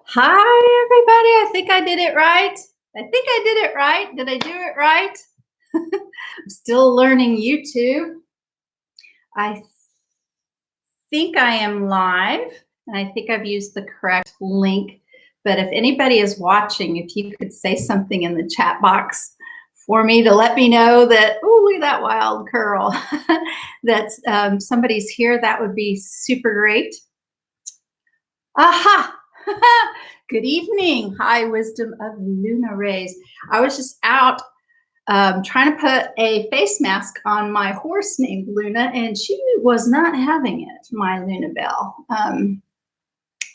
Hi, everybody. I think I did it right. Did I do it right? I'm still learning YouTube. I think I am live, and I think I've used the correct link. But if anybody is watching, if you could say something in the chat box for me to let me know that, oh, look at that wild curl, that somebody's here, that would be super great. Aha! Good evening. Hi, wisdom of Luna rays. I was just out trying to put a face mask on my horse named Luna, and she was not having it, my Luna Bell.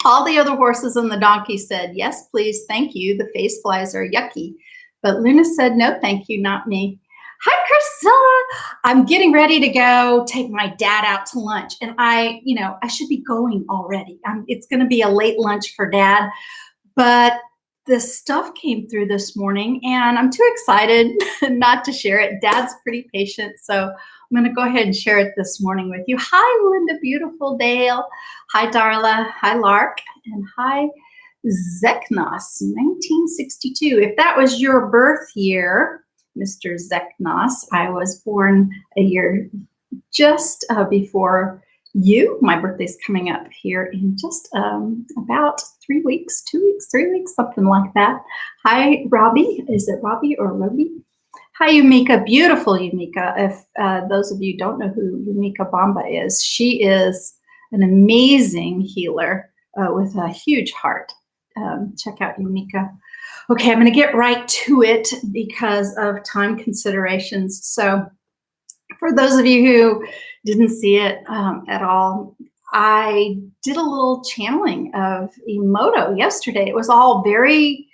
All the other horses and the donkey said, yes, please, thank you. The face flies are yucky. But Luna said, no, thank you, not me. Hi, Priscilla. I'm getting ready to go take my dad out to lunch. And I should be going already. It's going to be a late lunch for Dad. But the stuff came through this morning, and I'm too excited not to share it. Dad's pretty patient, so I'm going to go ahead and share it this morning with you. Hi, Linda Beautiful Dale. Hi, Darla. Hi, Lark. And hi, Zeknos, 1962. If that was your birth year, Mr. Zeknos, I was born a year just before you. My birthday's coming up here in just about 3 weeks, 2 weeks, 3 weeks, something like that. Hi, Robbie. Is it Robbie or Robbie? Hi, Yumika. Beautiful Yumika. If those of you don't know who Yumika Bamba is, she is an amazing healer with a huge heart. Check out Yumika. Okay, I'm going to get right to it because of time considerations. So for those of you who didn't see it at all, I did a little channeling of Emoto yesterday. It was all very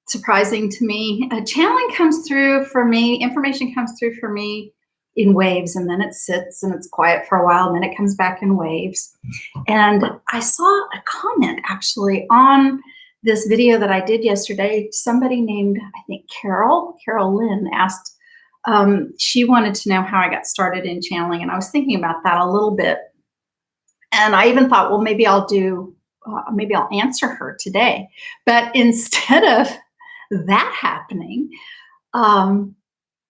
surprising to me. Channeling comes through for me, information comes through for me in waves, and then it sits and it's quiet for a while, and then it comes back in waves. And I saw a comment actually on this video that I did yesterday. Somebody named, I think, Carol Lynn asked, she wanted to know how I got started in channeling, and I was thinking about that a little bit. And I even thought, well, maybe I'll answer her today. But instead of that happening,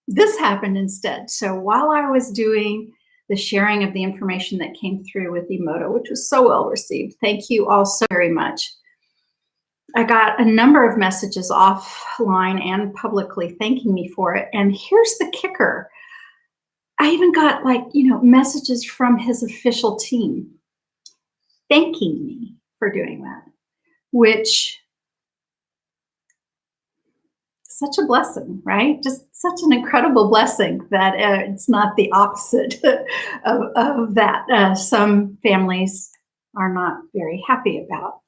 this happened instead. So while I was doing the sharing of the information that came through with Emoto, which was so well received, thank you all so very much, I got a number of messages offline and publicly thanking me for it. And here's the kicker. I even got messages from his official team thanking me for doing that, which is such a blessing, right? Just such an incredible blessing that it's not the opposite of that. Some families are not very happy about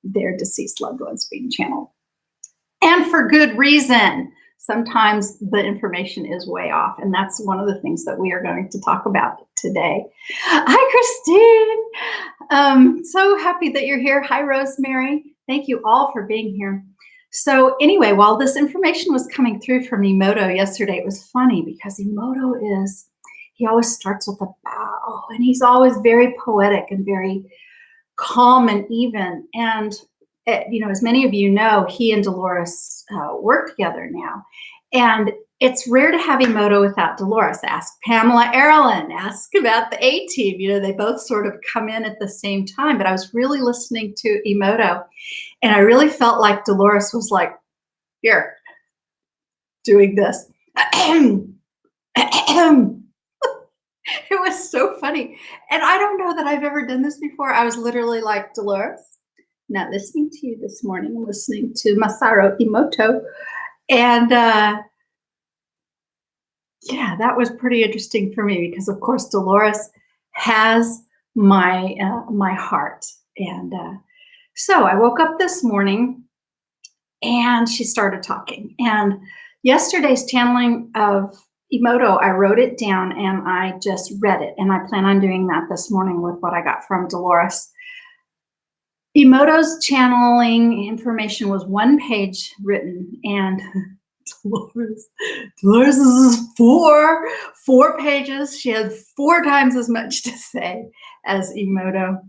their deceased loved ones being channeled. And for good reason. Sometimes the information is way off, and that's one of the things that we are going to talk about today. Hi, Christine. So happy that you're here. Hi, Rosemary. Thank you all for being here. So anyway, while this information was coming through from Emoto yesterday, it was funny because Emoto he always starts with a bow, and he's always very poetic and very calm and even. And as many of you know, he and Dolores work together now. And it's rare to have Emoto without Dolores. Ask Pamela Erlin, ask about the A-Team. They both sort of come in at the same time. But I was really listening to Emoto, and I really felt like Dolores was like, here, doing this. It was so funny. And I don't know that I've ever done this before. I was literally like, Dolores, not listening to you this morning. I'm listening to Masaru Emoto. And yeah, that was pretty interesting for me because, of course, Dolores has my heart. And so I woke up this morning and she started talking. And yesterday's channeling of Emoto, I wrote it down and I just read it. And I plan on doing that this morning with what I got from Dolores. Emoto's channeling information was 1 page written, and Dolores is four pages. She had 4 times as much to say as Emoto.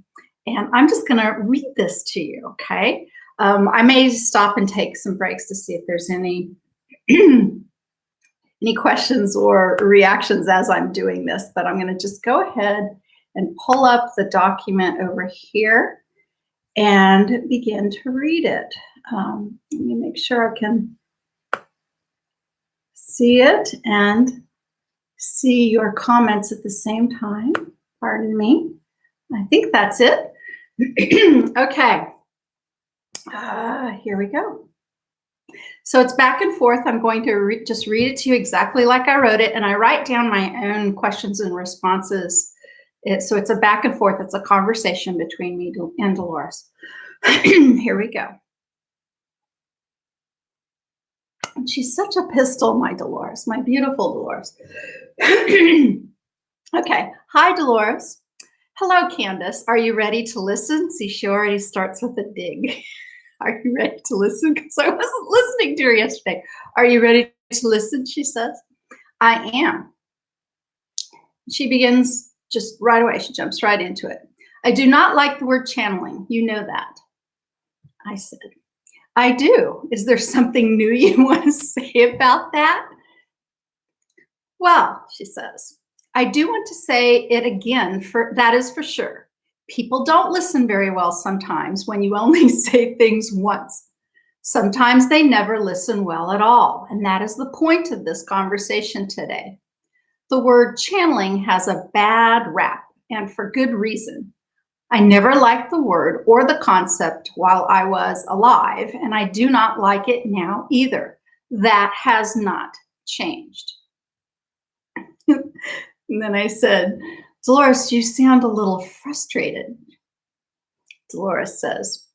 And I'm just going to read this to you, okay? I may stop and take some breaks to see if there's any any questions or reactions as I'm doing this, but I'm going to just go ahead and pull up the document over here and begin to read it. Let me make sure I can see it and see your comments at the same time. Pardon me. I think that's it. Okay. Here we go. So it's back and forth. I'm going to just read it to you exactly like I wrote it, and I write down my own questions and responses. So it's a back and forth. It's a conversation between me and Dolores. Here we go. And she's such a pistol, my Dolores, my beautiful Dolores. Okay. Hi, Dolores. Hello, Candace. Are you ready to listen? See, she already starts with a dig. Are you ready to listen? Because I wasn't listening to her yesterday. Are you ready to listen? She says. I am. She begins just right away. She jumps right into it. I do not like the word channeling. You know that. I said, I do. Is there something new you want to say about that? Well, she says, I do want to say it again, that is for sure. People don't listen very well sometimes when you only say things once. Sometimes they never listen well at all, and that is the point of this conversation today. The word channeling has a bad rap, and for good reason. I never liked the word or the concept while I was alive, and I do not like it now either. That has not changed. And then I said, Dolores, you sound a little frustrated. Dolores says,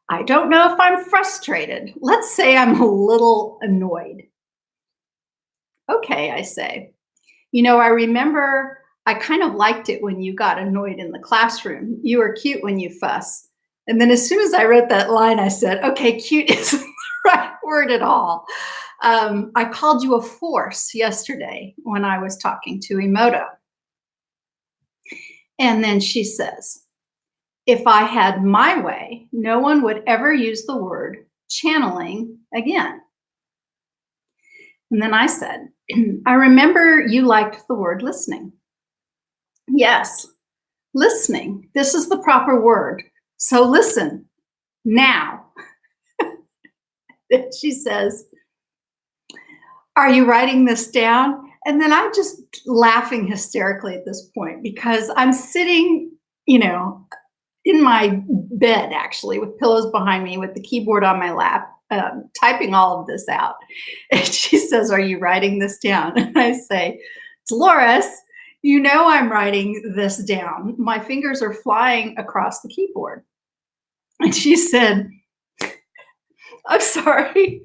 I don't know if I'm frustrated. Let's say I'm a little annoyed. Okay, I say. You know, I remember I kind of liked it when you got annoyed in the classroom. You were cute when you fuss. And then as soon as I wrote that line, I said, okay, cute isn't the right word at all. I called you a force yesterday when I was talking to Emoto. And then she says, if I had my way, no one would ever use the word channeling again. And then I said, I remember you liked the word listening. Yes, listening. This is the proper word. So listen now. Then she says, are you writing this down? And then I'm just laughing hysterically at this point because I'm sitting, you know, in my bed actually with pillows behind me with the keyboard on my lap, typing all of this out. And she says, are you writing this down? And I say, Dolores, you know I'm writing this down. My fingers are flying across the keyboard. And she said, I'm sorry.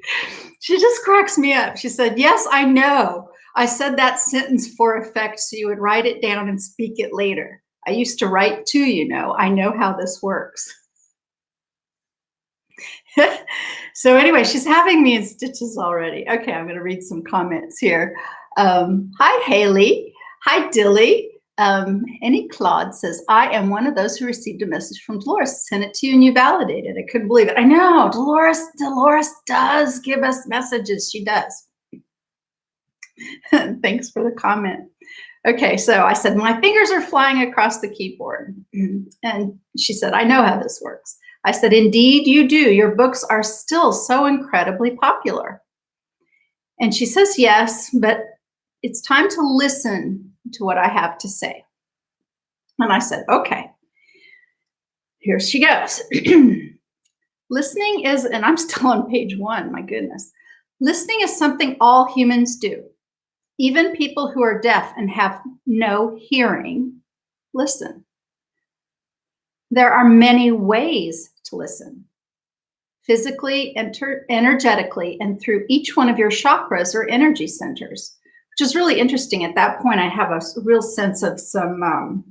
She just cracks me up. She said, yes, I know. I said that sentence for effect so you would write it down and speak it later. I used to write too, you know. I know how this works. So anyway, she's having me in stitches already. Okay, I'm going to read some comments here. Hi, Haley. Hi, Dilly. Annie Claude says, I am one of those who received a message from Dolores, sent it to you and you validated. I couldn't believe it. I know, Dolores does give us messages. She does. Thanks for the comment. Okay, so I said, my fingers are flying across the keyboard. And she said, I know how this works. I said, indeed you do. Your books are still so incredibly popular. And she says, yes, but it's time to listen to what I have to say. And I said, okay, here she goes. Listening is, and I'm still on page 1, my goodness. Listening is something all humans do. Even people who are deaf and have no hearing, listen. There are many ways to listen. Physically, energetically, and through each one of your chakras or energy centers. Which is really interesting. At that point, I have a real sense of some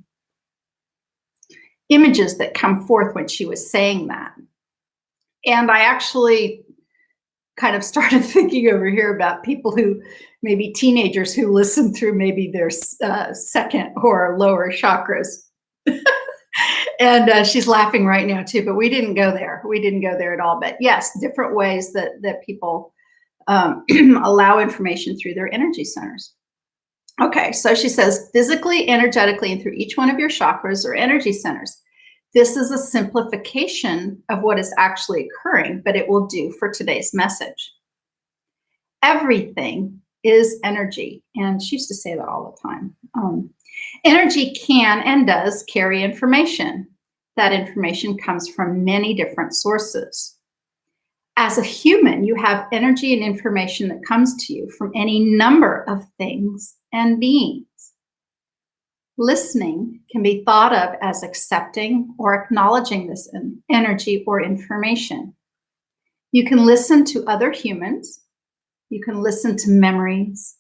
images that come forth when she was saying that. And I actually kind of started thinking over here about people who, maybe teenagers who listen through maybe their second or lower chakras. And she's laughing right now too, but we didn't go there. We didn't go there at all. But yes, different ways that people allow information through their energy centers. Okay, so she says physically, energetically, and through each one of your chakras or energy centers. This is a simplification of what is actually occurring, but it will do for today's message. Everything is energy, and she used to say that all the time. Energy can and does carry information. That information comes from many different sources. As a human, you have energy and information that comes to you from any number of things and beings. Listening can be thought of as accepting or acknowledging this energy or information. You can listen to other humans. You can listen to memories.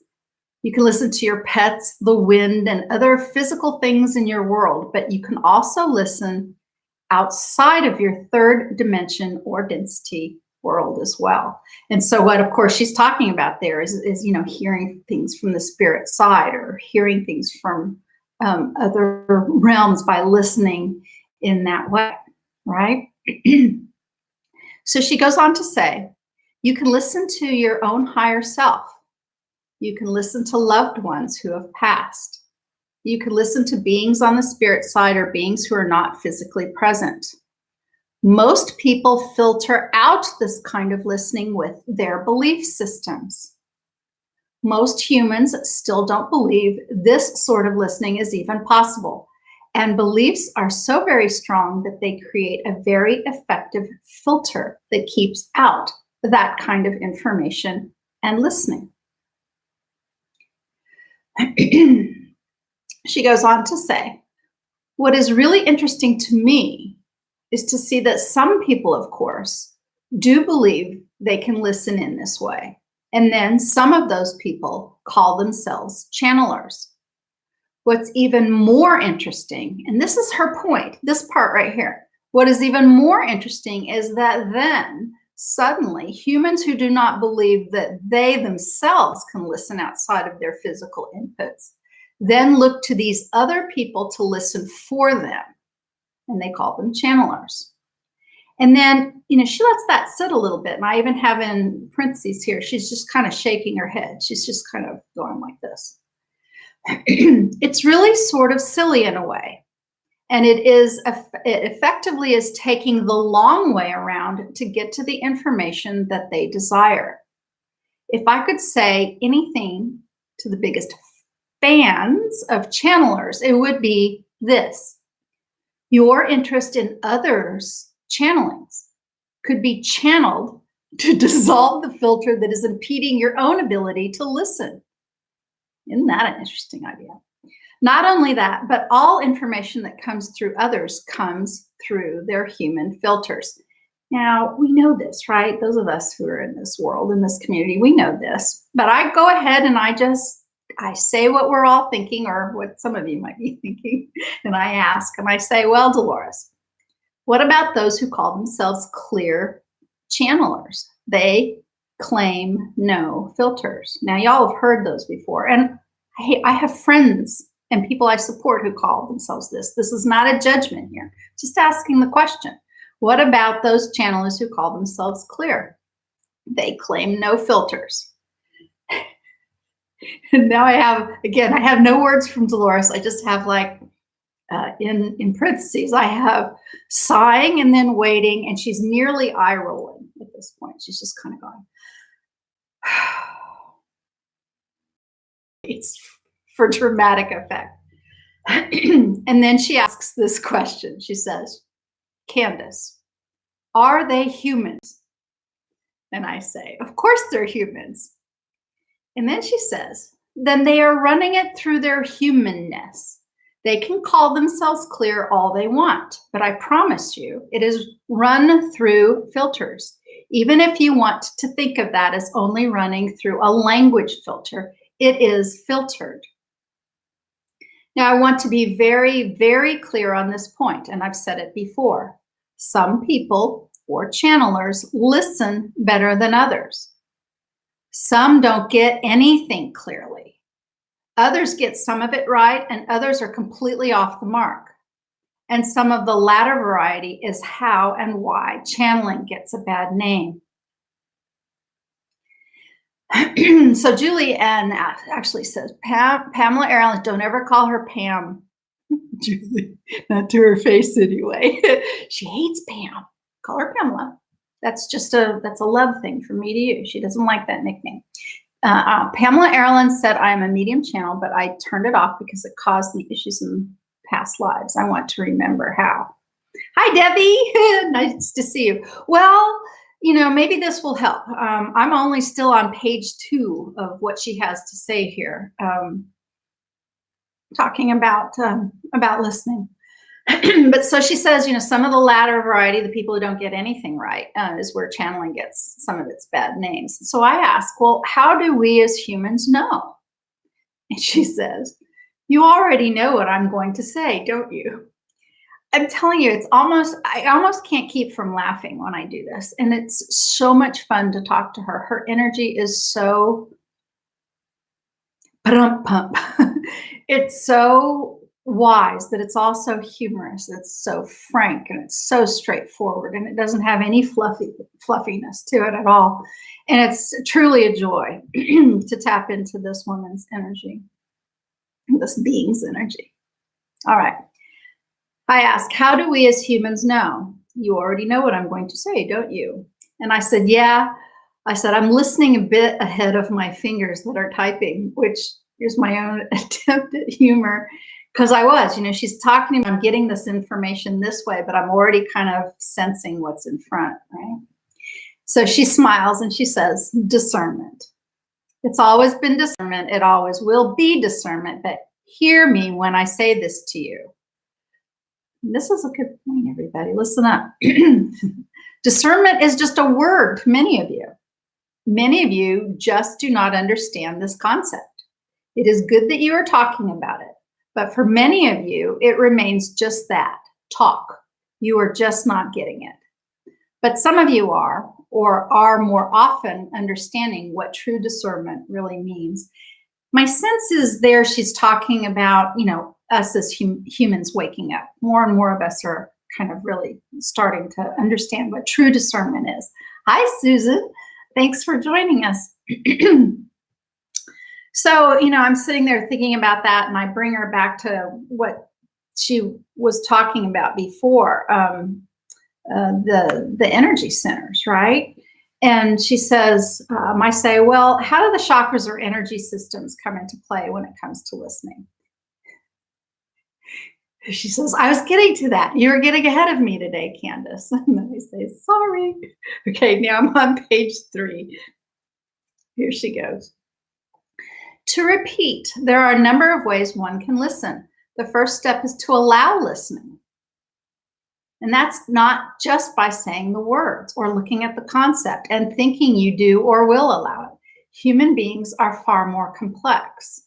You can listen to your pets, the wind, and other physical things in your world, but you can also listen outside of your third dimension or density world as well. And so what, of course, she's talking about there is hearing things from the spirit side or hearing things from other realms by listening in that way, right? So she goes on to say, you can listen to your own higher self. You can listen to loved ones who have passed. You can listen to beings on the spirit side or beings who are not physically present. Most people filter out this kind of listening with their belief systems. Most humans still don't believe this sort of listening is even possible. And beliefs are so very strong that they create a very effective filter that keeps out that kind of information and listening. She goes on to say, what is really interesting to me is to see that some people, of course, do believe they can listen in this way. And then some of those people call themselves channelers. What's even more interesting, and this is her point, this part right here, what is even more interesting is that then suddenly humans who do not believe that they themselves can listen outside of their physical inputs then look to these other people to listen for them, and they call them channelers. And then, she lets that sit a little bit, and I even have in parentheses here, she's just kind of shaking her head. She's just kind of going like this. It's really sort of silly in a way. And it effectively is taking the long way around to get to the information that they desire. If I could say anything to the biggest fans of channelers, it would be this. Your interest in others' channelings could be channeled to dissolve the filter that is impeding your own ability to listen. Isn't that an interesting idea? Not only that, but all information that comes through others comes through their human filters. Now, we know this, right? Those of us who are in this world, in this community, we know this. But I go ahead and I say what we're all thinking, or what some of you might be thinking, and I ask, and I say, well, Dolores, what about those who call themselves clear channelers? They claim no filters. Now, y'all have heard those before, and I have friends and people I support who call themselves this. This is not a judgment here, just asking the question. What about those channelers who call themselves clear? They claim no filters. And now I have no words from Dolores. I just have in parentheses, I have sighing and then waiting, and she's nearly eye rolling at this point. She's just kind of going. It's for dramatic effect. And then she asks this question. She says, Candace, are they humans? And I say, of course they're humans. And then she says, then they are running it through their humanness. They can call themselves clear all they want, but I promise you, it is run through filters. Even if you want to think of that as only running through a language filter, it is filtered. Now, I want to be very, very clear on this point, and I've said it before. Some people, or channelers, listen better than others. Some don't get anything clearly. Others get some of it right, and others are completely off the mark. And some of the latter variety is how and why channeling gets a bad name. So Julie Ann actually says, Pamela Ehrlich, don't ever call her Pam. Julie, not to her face anyway. She hates Pam. Call her Pamela. That's a love thing from me to you. She doesn't like that nickname. Pamela Ehrlich said, I am a medium channel, but I turned it off because it caused me issues in past lives. I want to remember how. Hi, Debbie. Nice to see you. Well, maybe this will help. I'm only still on page 2 of what she has to say here, talking about listening. But so she says, some of the latter variety, the people who don't get anything right, is where channeling gets some of its bad names. So I ask, well, how do we as humans know? And she says, you already know what I'm going to say, don't you? I'm telling you, I almost can't keep from laughing when I do this. And it's so much fun to talk to her. Her energy is so pump. It's so wise, but it's also humorous. It's so frank and it's so straightforward, and it doesn't have any fluffiness to it at all. And it's truly a joy to tap into this woman's energy, this being's energy. All right. I ask, how do we as humans know? You already know what I'm going to say, don't you? And I said, yeah. I said, I'm listening a bit ahead of my fingers that are typing, which is my own attempt at humor. Because I was, she's talking to me, I'm getting this information this way, but I'm already kind of sensing what's in front, right? So she smiles and she says, discernment. It's always been discernment. It always will be discernment, but hear me when I say this to you. This is a good point, everybody. Listen up. Discernment is just a word to many of you. Many of you just do not understand this concept. It is good that you are talking about it, but for many of you, it remains just that, talk. You are just not getting it. But some of you are, or are more often understanding what true discernment really means. My sense is there she's talking about, us as humans waking up. More and more of us are kind of really starting to understand what true discernment is. Hi, Susan. Thanks for joining us. So, I'm sitting there thinking about that, and I bring her back to what she was talking about before, the energy centers, right? And she says, I say, well, how do the chakras or energy systems come into play when it comes to listening? She says, I was getting to that. You're getting ahead of me today, Candace. And then I say, sorry. Okay, now I'm on page 3. Here she goes. To repeat, there are a number of ways one can listen. The first step is to allow listening. And that's not just by saying the words or looking at the concept and thinking you do or will allow it. Human beings are far more complex.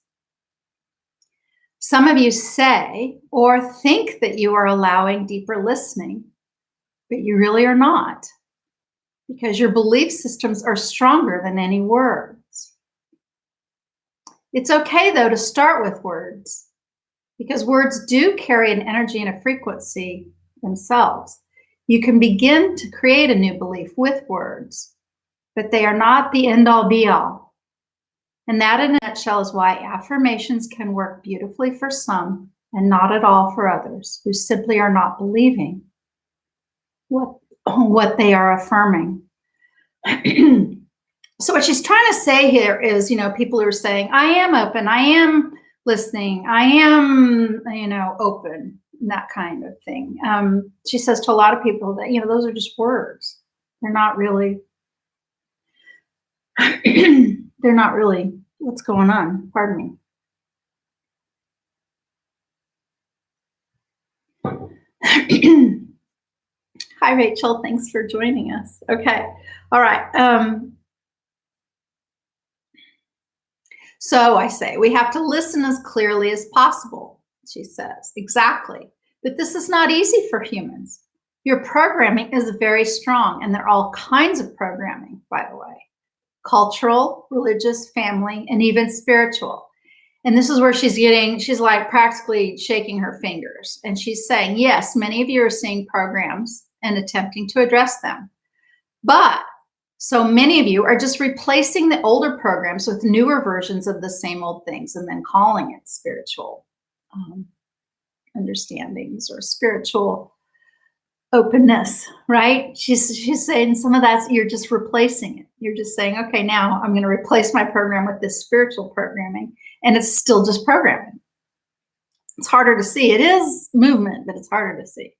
Some of you say or think that you are allowing deeper listening, but you really are not, because your belief systems are stronger than any words. It's okay, though, to start with words, because words do carry an energy and a frequency themselves. You can begin to create a new belief with words, but they are not the end-all be-all. And that, in a nutshell, is why affirmations can work beautifully for some and not at all for others who simply are not believing what they are affirming. So what she's trying to say here is, people who are saying, I am open, I am listening, I am, open, that kind of thing. She says to a lot of people that, those are just words. They're not really what's going on. Pardon me. Hi, Rachel. Thanks for joining us. Okay. All right. So I say, we have to listen as clearly as possible, she says. Exactly. But this is not easy for humans. Your programming is very strong, and there are all kinds of programming, by the way. Cultural, religious, family, and even spiritual. And this is where she's like practically shaking her fingers. And she's saying, yes, many of you are seeing programs and attempting to address them. But so many of you are just replacing the older programs with newer versions of the same old things and then calling it spiritual understandings or spiritual openness, right? She's saying some of that you're just replacing it. You're just saying, okay, now I'm going to replace my program with this spiritual programming, and it's still just programming. It's harder to see. It is movement, but it's harder to see.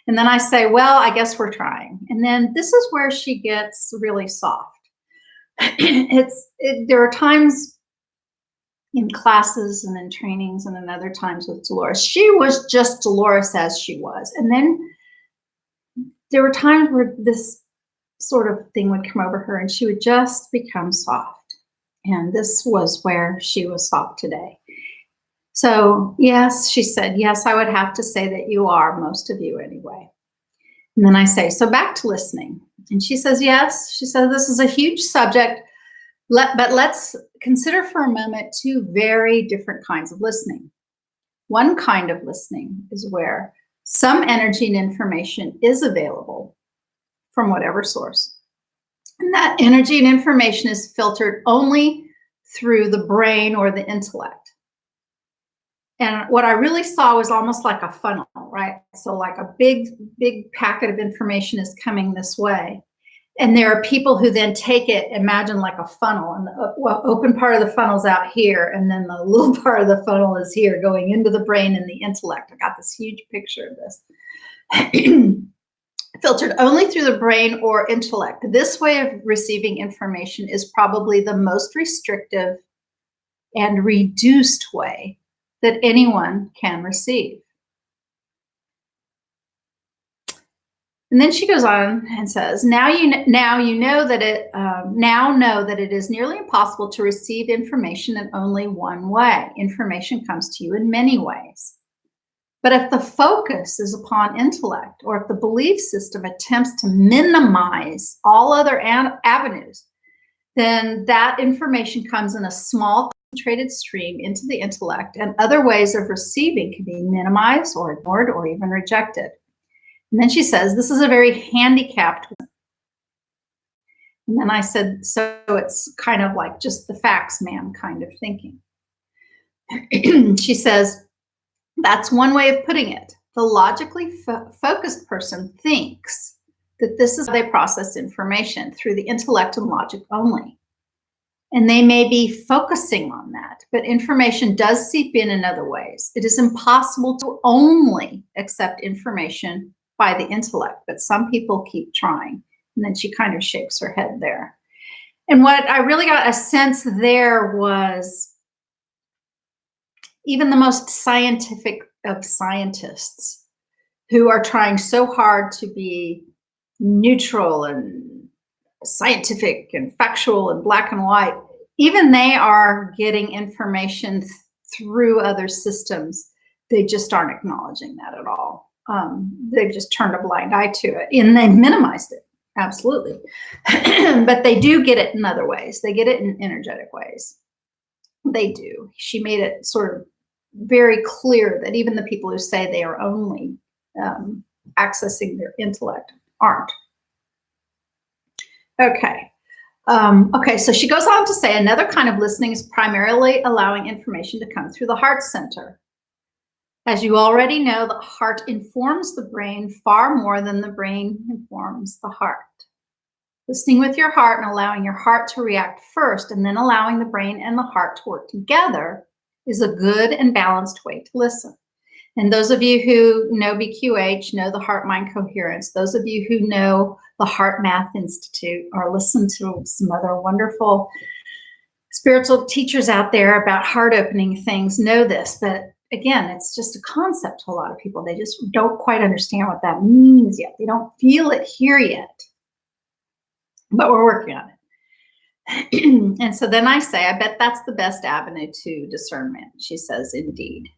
And then I say, well, I guess we're trying. And then this is where she gets really soft. There are times in classes and in trainings and in other times with Dolores, she was just Dolores as she was. And then there were times where this sort of thing would come over her and she would just become soft. And this was where she was soft today. So yes, she said, yes, I would have to say that you are, most of you anyway. And then I say, so back to listening. And she says, yes. She says, this is a huge subject, but let's consider for a moment two very different kinds of listening. One kind of listening is where some energy and information is available from whatever source. And that energy and information is filtered only through the brain or the intellect. And what I really saw was almost like a funnel, right? So like a big packet of information is coming this way. And there are people who then take it, imagine like a funnel, and the open part of the funnel is out here, and then the little part of the funnel is here going into the brain and the intellect. I got this huge picture of this. Filtered only through the brain or intellect. This way of receiving information is probably the most restrictive and reduced way that anyone can receive. And then she goes on and says, now you know that it is nearly impossible to receive information in only one way. Information comes to you in many ways. But if the focus is upon intellect, or if the belief system attempts to minimize all other avenues, then that information comes in a small concentrated stream into the intellect, and other ways of receiving can be minimized or ignored or even rejected. And then she says, this is a very handicapped one. And then I said, so it's kind of like just the facts man kind of thinking. She says, that's one way of putting it. The logically focused person thinks that this is how they process information, through the intellect and logic only. And they may be focusing on that, but information does seep in other ways. It is impossible to only accept information by the intellect, but some people keep trying. And then she kind of shakes her head there. And what I really got a sense there was even the most scientific of scientists who are trying so hard to be neutral and scientific and factual and black and white, even they are getting information through other systems. They just aren't acknowledging that at all. They've just turned a blind eye to it, and they minimized it, absolutely. But they do get it in other ways. They get it in energetic ways. They do. She made it sort of very clear that even the people who say they are only accessing their intellect aren't. Okay. Okay, so she goes on to say another kind of listening is primarily allowing information to come through the heart center. As you already know, the heart informs the brain far more than the brain informs the heart. Listening with your heart and allowing your heart to react first, and then allowing the brain and the heart to work together, is a good and balanced way to listen. And those of you who know BQH, know the heart-mind coherence, those of you who know the Heart Math Institute or listen to some other wonderful spiritual teachers out there about heart-opening things know this. But again, it's just a concept to a lot of people. They just don't quite understand what that means yet. They don't feel it here yet. But we're working on it. And so then I say, I bet that's the best avenue to discernment. She says, indeed.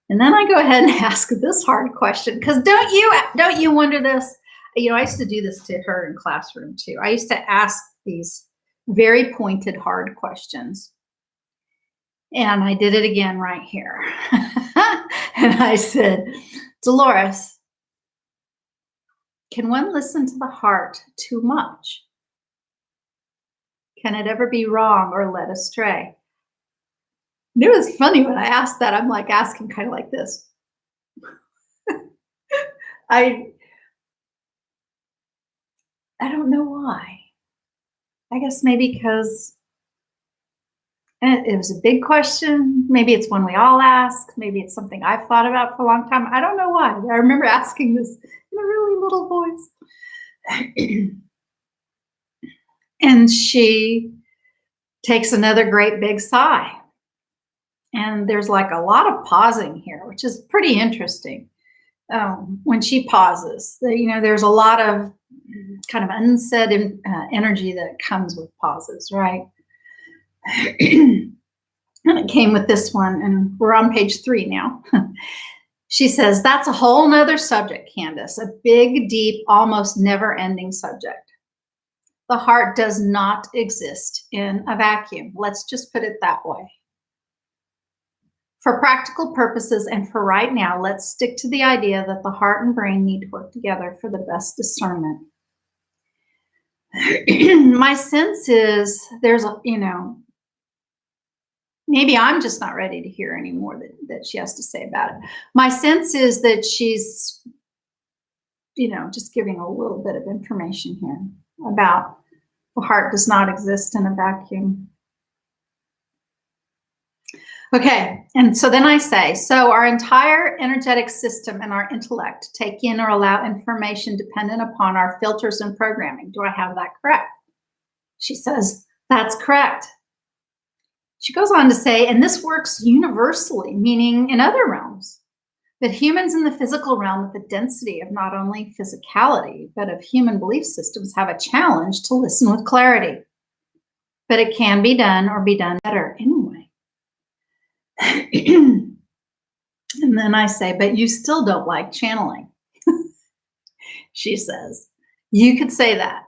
And then I go ahead and ask this hard question, because don't you wonder this? You know, I used to do this to her in classroom too. I used to ask these very pointed, hard questions. And I did it again right here. And I said, Dolores, can one listen to the heart too much? Can it ever be wrong or led astray? And it was funny when I asked that. I'm like asking kind of like this. I don't know why. I guess maybe because it was a big question. Maybe it's one we all ask. Maybe it's something I've thought about for a long time. I don't know why. I remember asking this in a really little voice. And she takes another great big sigh. And there's like a lot of pausing here, which is pretty interesting. When she pauses, there's a lot of kind of unsaid energy that comes with pauses, right? And it came with this one, and we're on page 3 now. She says, that's a whole nother subject, Candace, a big, deep, almost never-ending subject. The heart does not exist in a vacuum. Let's just put it that way. For practical purposes and for right now, let's stick to the idea that the heart and brain need to work together for the best discernment. My sense is there's maybe I'm just not ready to hear any more that she has to say about it. My sense is that she's, just giving a little bit of information here about the heart does not exist in a vacuum. Okay, and so then I say, so our entire energetic system and our intellect take in or allow information dependent upon our filters and programming. Do I have that correct? She says, that's correct. She goes on to say, and this works universally, meaning in other realms, that humans in the physical realm with the density of not only physicality, but of human belief systems have a challenge to listen with clarity. But it can be done or be done better anyway. And then I say, but you still don't like channeling. She says, you could say that.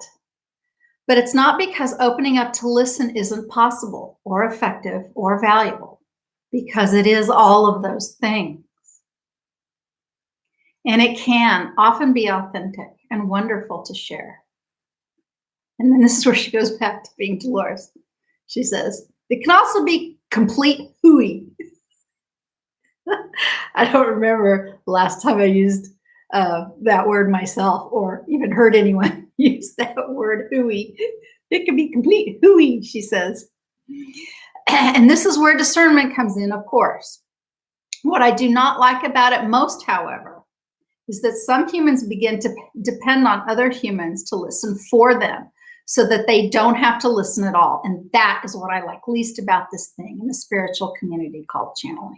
But it's not because opening up to listen isn't possible or effective or valuable, because it is all of those things. And it can often be authentic and wonderful to share. And then this is where she goes back to being Dolores. She says, it can also be complete hooey. I don't remember the last time I used that word myself or even heard anyone use that word hooey. It can be complete hooey, she says. And this is where discernment comes in, of course. What I do not like about it most, however, is that some humans begin to depend on other humans to listen for them so that they don't have to listen at all. And that is what I like least about this thing in the spiritual community called channeling.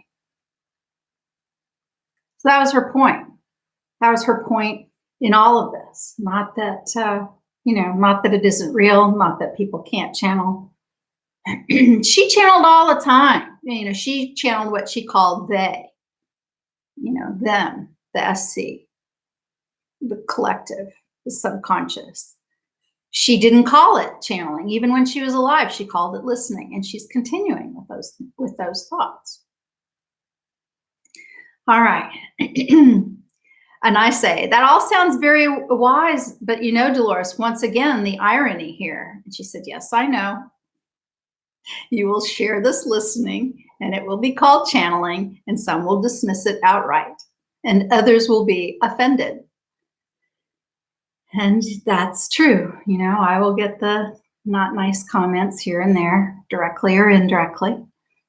So that was her point. That was her point in all of this. Not that, not that it isn't real, not that people can't channel. She channeled all the time. She channeled what she called they, them, the SC, the collective, the subconscious. She didn't call it channeling. Even when she was alive, she called it listening, and she's continuing with those thoughts. All right. And I say, that all sounds very wise, but Dolores, once again, the irony here. And she said, yes, I know. You will share this listening, and it will be called channeling, and some will dismiss it outright, and others will be offended. And that's true. I will get the not nice comments here and there, directly or indirectly,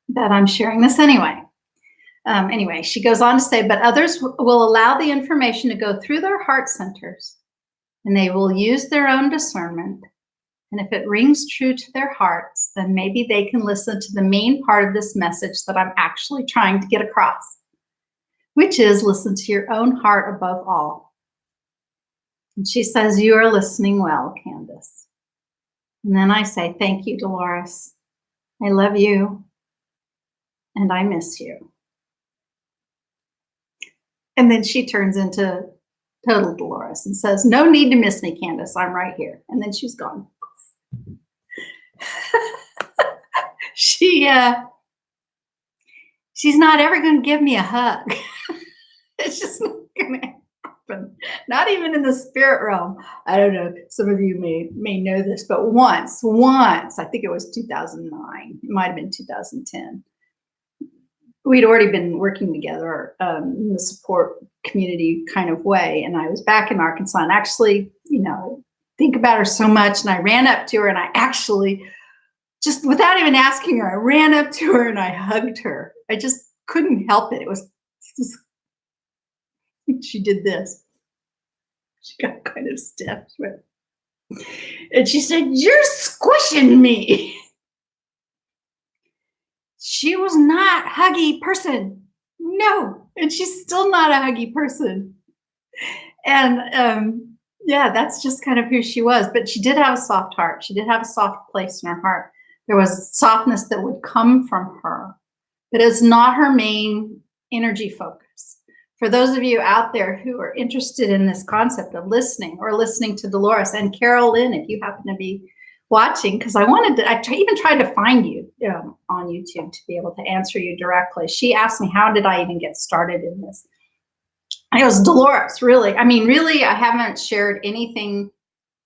that I'm sharing this anyway. Anyway, she goes on to say, but others will allow the information to go through their heart centers, and they will use their own discernment. And if it rings true to their hearts, then maybe they can listen to the main part of this message that I'm actually trying to get across, which is listen to your own heart above all. And she says, you are listening well, Candace. And then I say, thank you, Dolores. I love you, and I miss you. And then she turns into total Dolores and says, no need to miss me, Candace. I'm right here. And then she's gone. she's not ever going to give me a hug. It's just not going to happen. Not even in the spirit realm. I don't know. Some of you may know this, but once, I think it was 2009. It might have been 2010. We'd already been working together in the support community kind of way. And I was back in Arkansas and actually, think about her so much. And I ran up to her and I actually, just without even asking her, I ran up to her and I hugged her. I just couldn't help it. It was just, she did this. She got kind of stiff. And she said, "You're squishing me." She was not a huggy person. No. And she's still not a huggy person. And yeah, that's just kind of who she was. But she did have a soft heart. She did have a soft place in her heart. There was softness that would come from her, but it's not her main energy focus. For those of you out there who are interested in this concept of listening or listening to Dolores, and Carol Lynn, if you happen to be watching, because I even tried to find you on YouTube to be able to answer you directly. She asked me, how did I even get started in this? I was Dolores, really. I mean, really, I haven't shared anything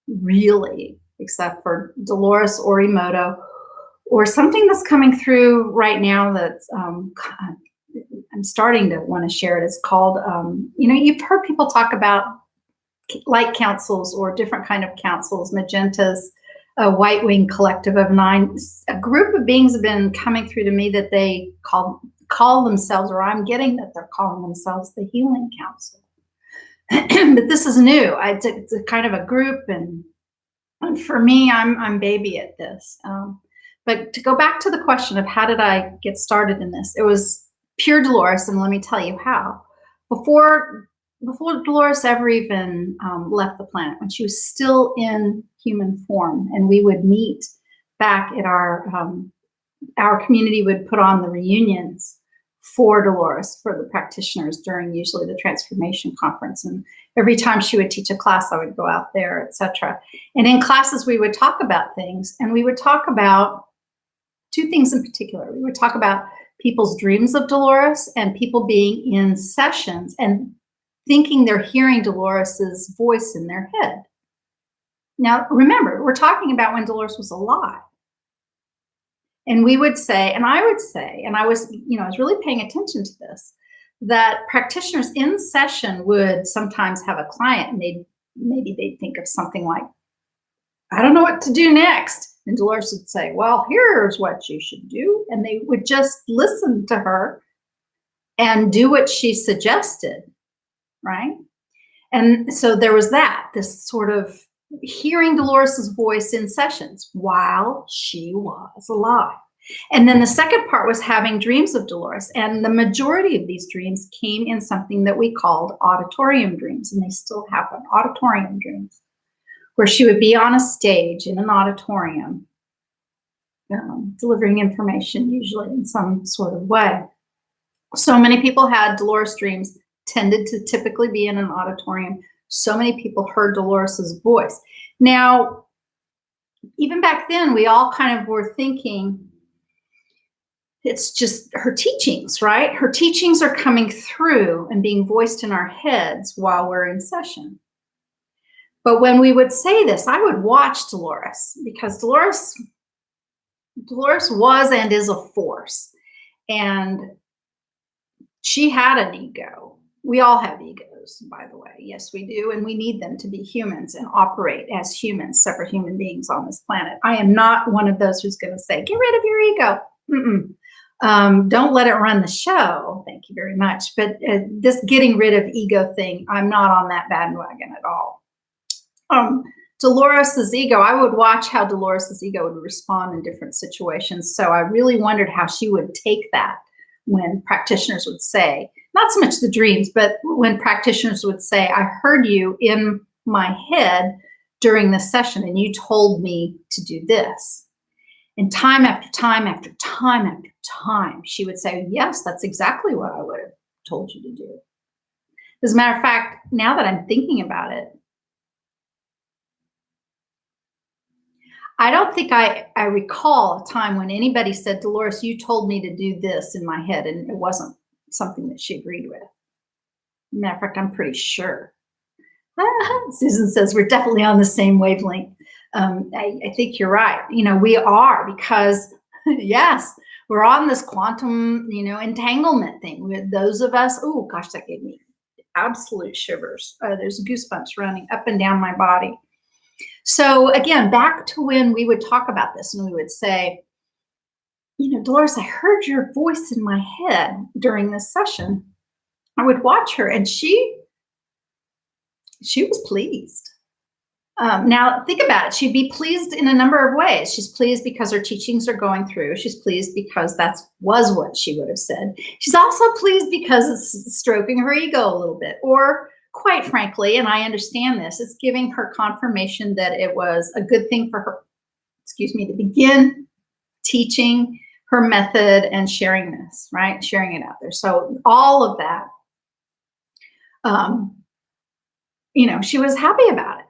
really except for Dolores or Emoto or something that's coming through right now that's I'm starting to want to share it. It's called, you've heard people talk about light councils or different kind of councils, magentas, a white wing collective of 9. A group of beings have been coming through to me that they call themselves, or I'm getting that they're calling themselves, the Healing Council. But this is new. It's a kind of a group, and for me, I'm baby at this. But to go back to the question of how did I get started in this, it was pure Dolores, and let me tell you how. Before Dolores ever even left the planet, when she was still in human form, and we would meet back at our community would put on the reunions for Dolores, for the practitioners during usually the transformation conference. And every time she would teach a class, I would go out there, etc. And in classes, we would talk about things, and we would talk about 2 things in particular. We would talk about people's dreams of Dolores and people being in sessions and thinking they're hearing Dolores's voice in their head. Now, remember, we're talking about when Dolores was alive. And we would say, and I would say, and I was really paying attention to this, that practitioners in session would sometimes have a client and they'd think of something like, I don't know what to do next. And Dolores would say, well, here's what you should do. And they would just listen to her and do what she suggested, right? And so there was this sort of hearing Dolores's voice in sessions while she was alive. And then the second part was having dreams of Dolores. And the majority of these dreams came in something that we called auditorium dreams. And they still happen, auditorium dreams, where she would be on a stage in an auditorium, delivering information, usually in some sort of way. So many people had Dolores dreams, tended to typically be in an auditorium. So many people heard Dolores's voice. Now, even back then, we all kind of were thinking, it's just her teachings, right? Her teachings are coming through and being voiced in our heads while we're in session. But when we would say this, I would watch Dolores, because Dolores was and is a force. And she had an ego. We all have egos, by the way. Yes, we do. And we need them to be humans and operate as humans, separate human beings on this planet. I am not one of those who's going to say, get rid of your ego. Don't let it run the show. Thank you very much. But this getting rid of ego thing, I'm not on that bandwagon at all. Dolores's ego, I would watch how Dolores's ego would respond in different situations. So I really wondered how she would take that when practitioners would say, not so much the dreams, but when practitioners would say, I heard you in my head during the session and you told me to do this. And time after time after time after time, she would say, yes, that's exactly what I would have told you to do. As a matter of fact, now that I'm thinking about it, I don't think I recall a time when anybody said, Dolores, you told me to do this in my head, and it wasn't something that she agreed with. Matter of fact, I'm pretty sure. Susan says we're definitely on the same wavelength. I think you're right. We are, because yes, we're on this quantum, entanglement thing. With those of us, oh gosh, that gave me absolute shivers. There's goosebumps running up and down my body. So again, back to when we would talk about this and we would say, Dolores, I heard your voice in my head during this session. I would watch her, and she was pleased. Now think about it. She'd be pleased in a number of ways. She's pleased because her teachings are going through. She's pleased because that was what she would have said. She's also pleased because it's stroking her ego a little bit, or quite frankly, and I understand this, it's giving her confirmation that it was a good thing for her, to begin teaching her method and sharing this, right? Sharing it out there. So all of that, she was happy about it.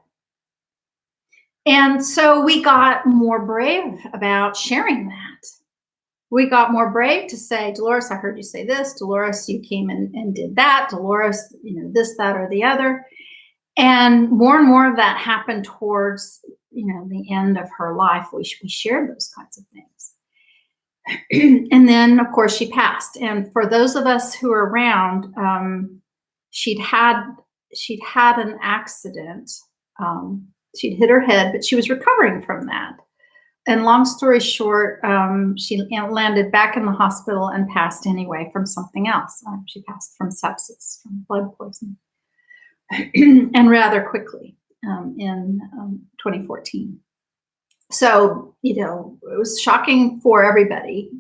And so we got more brave about sharing that. We got more brave to say, Dolores, I heard you say this. Dolores, you came and did that. Dolores, this, that, or the other. And more of that happened towards, the end of her life. We shared those kinds of things. And then, of course, she passed. And for those of us who are around, she'd had an accident. She'd hit her head, but she was recovering from that. And long story short, she landed back in the hospital and passed anyway from something else. She passed from sepsis, from blood poisoning, and rather quickly in 2014. So, it was shocking for everybody.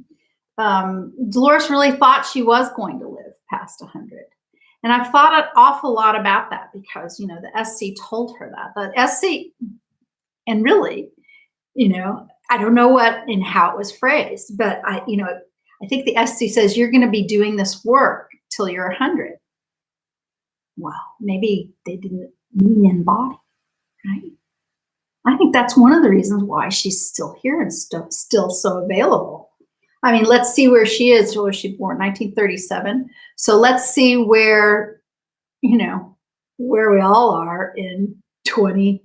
Dolores really thought she was going to live past 100. And I've thought an awful lot about that because, the SC told her that. The SC, and really, I don't know what and how it was phrased, but I think the SC says you're going to be doing this work till you're 100. Well, maybe they didn't mean in body, right? I think that's one of the reasons why she's still here and still so available. I mean, let's see where she is. Where was she born? 1937. So let's see where, where we all are in 34,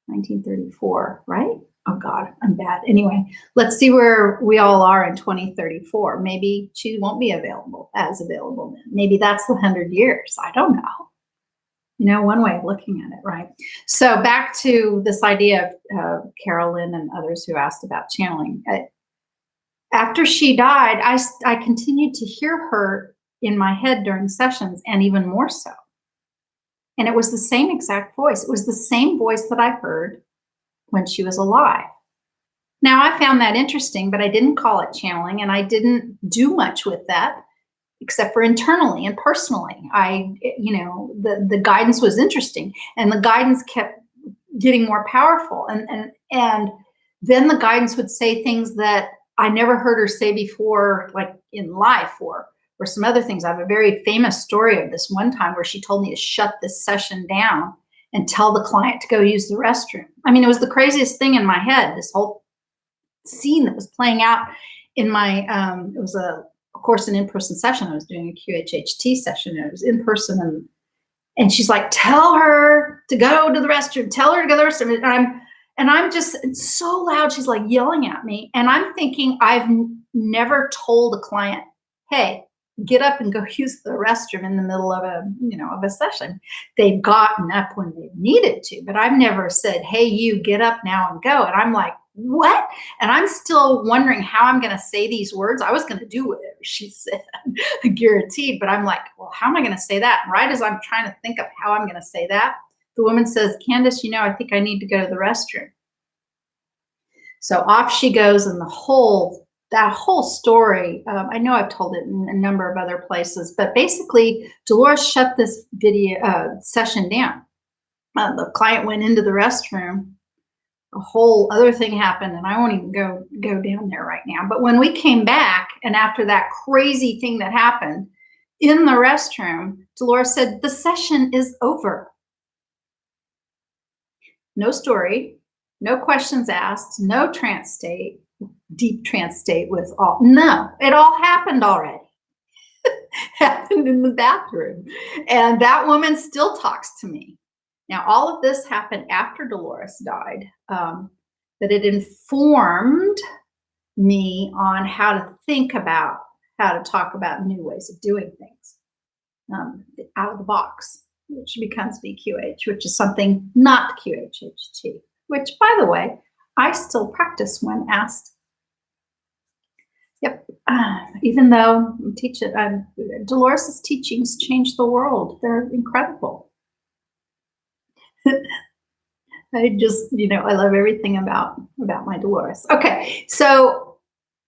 1934, right? Oh God, I'm bad. Anyway, let's see where we all are in 2034. Maybe she won't be available then. Maybe that's the 100 years. I don't know. One way of looking at it, right? So back to this idea of Carolyn and others who asked about channeling. After she died, I continued to hear her in my head during sessions, and even more so. And it was the same exact voice. It was the same voice that I heard when she was alive. Now, I found that interesting, but I didn't call it channeling, and I didn't do much with that, except for internally and personally. The guidance was interesting, and the guidance kept getting more powerful. And then the guidance would say things that I never heard her say before, like in life, or some other things. I have a very famous story of this one time where she told me to shut this session down and tell the client to go use the restroom. I mean, it was the craziest thing in my head, this whole scene that was playing out in my, it was of course, an in-person session. I was doing a QHHT session, and it was in person. And she's like, tell her to go to the restroom, tell her to go to the restroom. And I'm just, it's so loud. She's like yelling at me. And I'm thinking, I've never told a client, hey, get up and go use the restroom in the middle of a session. They've gotten up when they needed to, but I've never said, hey, you get up now and go. And I'm like, what? And I'm still wondering how I'm going to say these words. I was going to do whatever she said, guaranteed. But I'm like, well, how am I going to say that? And right as I'm trying to think of how I'm going to say that, the woman says, Candace, I think I need to go to the restroom. So off she goes, and that whole story, I know I've told it in a number of other places, but basically Dolores shut this video session down. The client went into the restroom. A whole other thing happened, and I won't even go down there right now. But when we came back, and after that crazy thing that happened in the restroom, Dolores said, the session is over. no story, no questions asked, no trance state, deep trance state with all, no, it all happened already. Happened in the bathroom. And that woman still talks to me. Now, all of this happened after Dolores died, but it informed me on how to think about how to talk about new ways of doing things, out of the box, which becomes VQH, which is something not QHHT, which, by the way, I still practice when asked. Yep. Even though Dolores' teachings change the world. They're incredible. I just, I love everything about my Dolores. Okay, so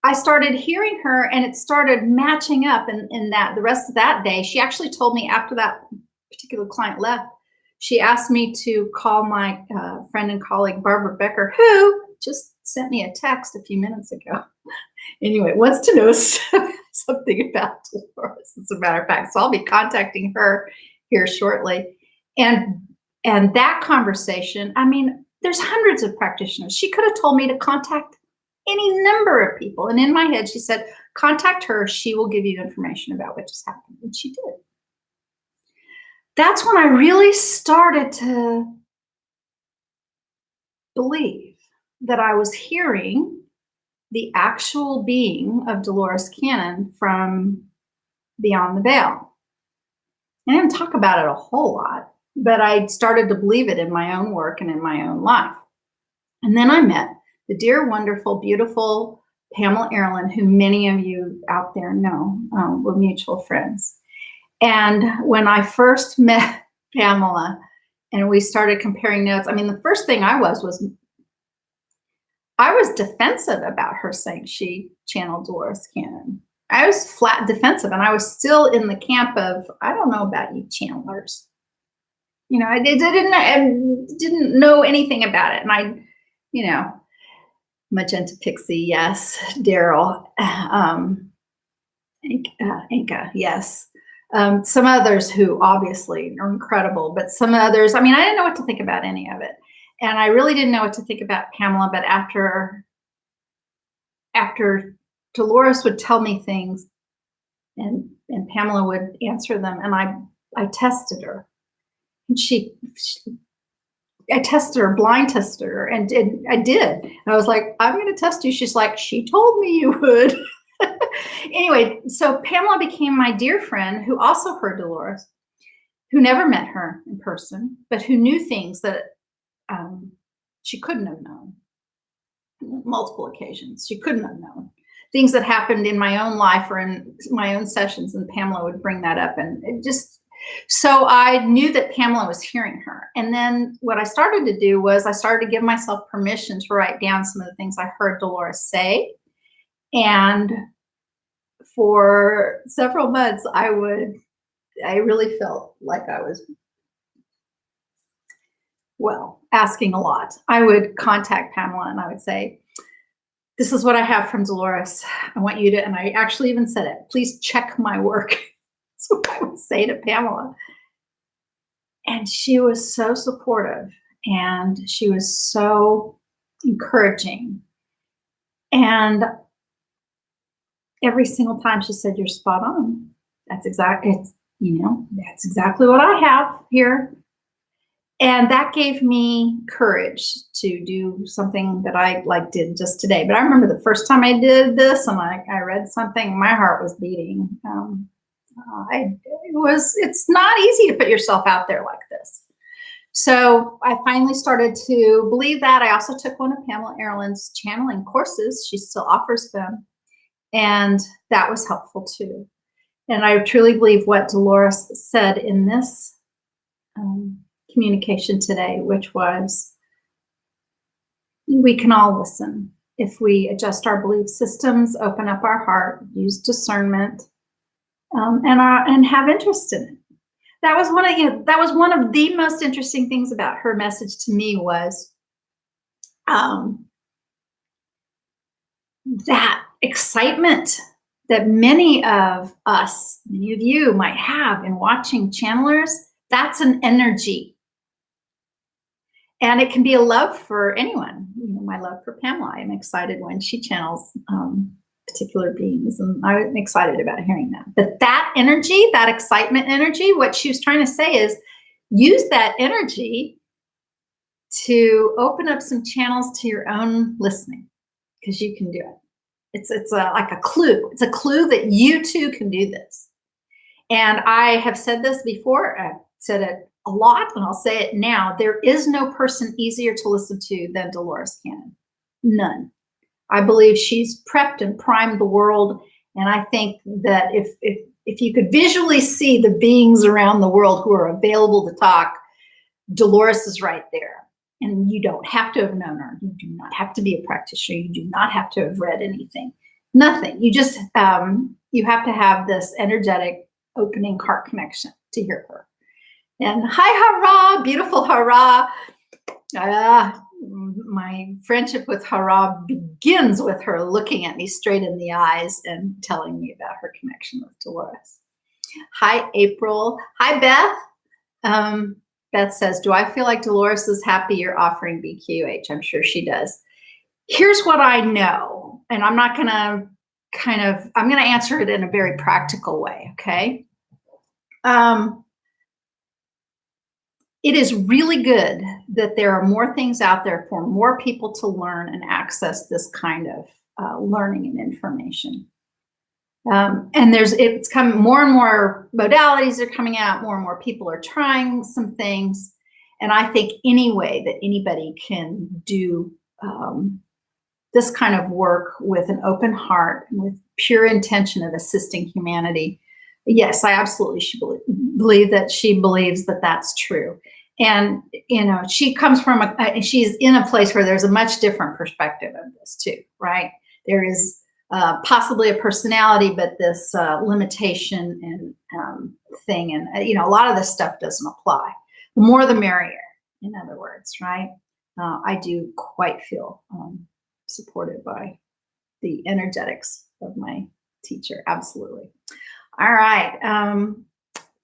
I started hearing her, and it started matching up. In that the rest of that day, she actually told me after that particular client left, she asked me to call my friend and colleague Barbara Becker, who just sent me a text a few minutes ago. Anyway, wants to know something about Dolores, as a matter of fact. So I'll be contacting her here shortly. And that conversation, I mean, there's hundreds of practitioners. She could have told me to contact any number of people. And in my head, she said, contact her. She will give you information about what just happened. And she did. That's when I really started to believe that I was hearing the actual being of Dolores Cannon from beyond the veil. I didn't talk about it a whole lot, but I started to believe it in my own work and in my own life. And then I met the dear, wonderful, beautiful Pamela Erlin, who many of you out there know. We're mutual friends. And when I first met Pamela and we started comparing notes, I mean, the first thing I was defensive about her saying she channeled Dolores Cannon. I was flat defensive, and I was still in the camp of, I don't know about you channelers. I didn't know anything about it. And Magenta Pixie, yes. Daryl, Inca, yes. Some others who obviously are incredible, but some others, I didn't know what to think about any of it. And I really didn't know what to think about Pamela, but after Dolores would tell me things and Pamela would answer them, and I tested her. And I tested her, blind tested her, and I did. And I was like, I'm going to test you. She's like, she told me you would. Anyway, so Pamela became my dear friend who also heard Dolores, who never met her in person, but who knew things that she couldn't have known. Multiple occasions, she couldn't have known. Things that happened in my own life or in my own sessions, and Pamela would bring that up. And it just, so I knew that Pamela was hearing her. And then what I started to do was I started to give myself permission to write down some of the things I heard Dolores say. And for several months, I really felt like I was, asking a lot. I would contact Pamela and I would say, this is what I have from Dolores. I want you to, and I actually even said it, please check my work. That's what I would say to Pamela. And she was so supportive, and she was so encouraging. And every single time she said, you're spot on. That's exactly what I have here. And that gave me courage to do something that I did just today. But I remember the first time I did this and I read something, my heart was beating. It's not easy to put yourself out there like this. So I finally started to believe that. I also took one of Pamela Erlin's channeling courses. She still offers them. And that was helpful too. And I truly believe what Dolores said in this communication today, which was, we can all listen if we adjust our belief systems, open up our heart, use discernment, and have interest in it. That was one of the most interesting things about her message to me was that excitement that many of us, many of you might have in watching channelers. That's an energy. And it can be a love for anyone. My love for Pamela. I'm excited when she channels particular beings, and I'm excited about hearing that. But that energy, that excitement energy, what she was trying to say is use that energy to open up some channels to your own listening, because you can do it. It's like a clue. It's a clue that you too can do this. And I have said this before. I've said it a lot, and I'll say it now. There is no person easier to listen to than Dolores Cannon. None. I believe she's prepped and primed the world. And I think that if you could visually see the beings around the world who are available to talk, Dolores is right there. And you don't have to have known her. You do not have to be a practitioner. You do not have to have read anything. Nothing. You just, you have to have this energetic opening heart connection to hear her. And hi, Hara, beautiful Hara. My friendship with Hara begins with her looking at me straight in the eyes and telling me about her connection with Dolores. Hi, April. Hi, Beth. Beth says, do I feel like Dolores is happy you're offering BQH? I'm sure she does. Here's what I know, and I'm not going to I'm going to answer it in a very practical way, okay? It is really good that there are more things out there for more people to learn and access this kind of learning and information. And it's coming, more and more modalities are coming out, more and more people are trying some things. And I think any way that anybody can do this kind of work with an open heart and with pure intention of assisting humanity, yes, I absolutely believe that she believes that that's true. And, she comes from she's in a place where there's a much different perspective of this too, right? There is possibly a personality, but this limitation and thing. And, a lot of this stuff doesn't apply. The more the merrier, in other words, right? I do quite feel supported by the energetics of my teacher. Absolutely. All right.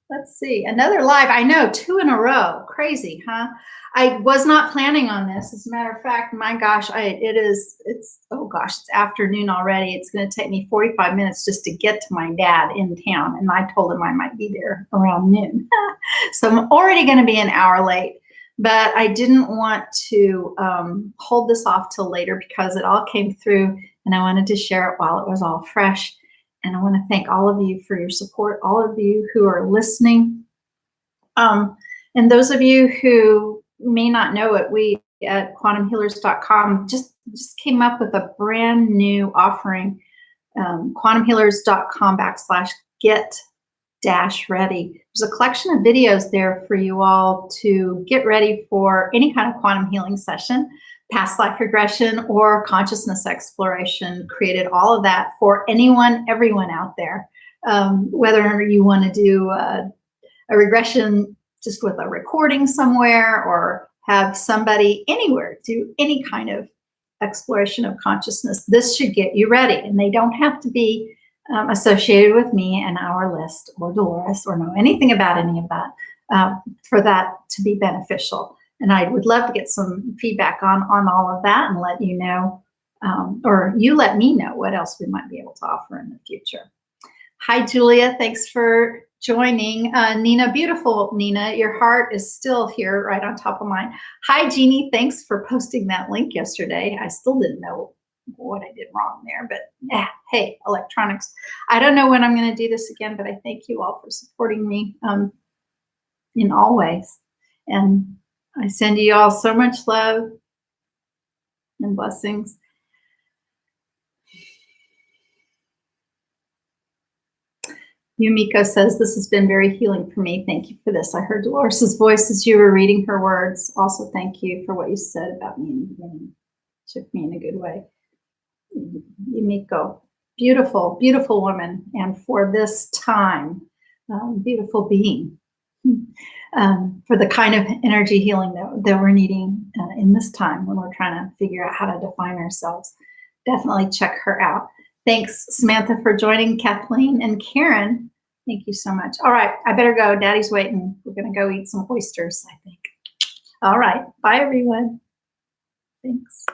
Let's see. Another live. I know, 2 in a row. Crazy, huh? I was not planning on this. As a matter of fact, my gosh, it's afternoon already. It's going to take me 45 minutes just to get to my dad in town. And I told him I might be there around noon. So I'm already going to be an hour late. But I didn't want to hold this off till later because it all came through and I wanted to share it while it was all fresh. And I want to thank all of you for your support, all of you who are listening. And those of you who may not know it, we at quantumhealers.com just came up with a brand new offering, quantumhealers.com/get-ready. There's a collection of videos there for you all to get ready for any kind of quantum healing session, past life regression, or consciousness exploration. Created all of that for everyone out there. Whether you want to do a regression just with a recording somewhere, or have somebody anywhere do any kind of exploration of consciousness, this should get you ready. And they don't have to be associated with me and our list or Dolores or know anything about any of that for that to be beneficial. And I would love to get some feedback on all of that and let you know, or you let me know what else we might be able to offer in the future. Hi, Julia. Thanks for joining. Nina, beautiful Nina, your heart is still here right on top of mine. Hi, Jeannie. Thanks for posting that link yesterday. I still didn't know what I did wrong there, but hey, electronics. I don't know when I'm going to do this again, but I thank you all for supporting me in all ways. And I send you all so much love and blessings. Yumiko says, this has been very healing for me. Thank you for this. I heard Dolores' voice as you were reading her words. Also, thank you for what you said about me and shook me in a good way. Yumiko, beautiful, beautiful woman. And for this time, beautiful being. For the kind of energy healing that we're needing in this time when we're trying to figure out how to define ourselves. Definitely check her out. Thanks, Samantha, for joining. Kathleen and Karen, thank you so much. All right, I better go. Daddy's waiting. We're going to go eat some oysters, I think. All right. Bye, everyone. Thanks.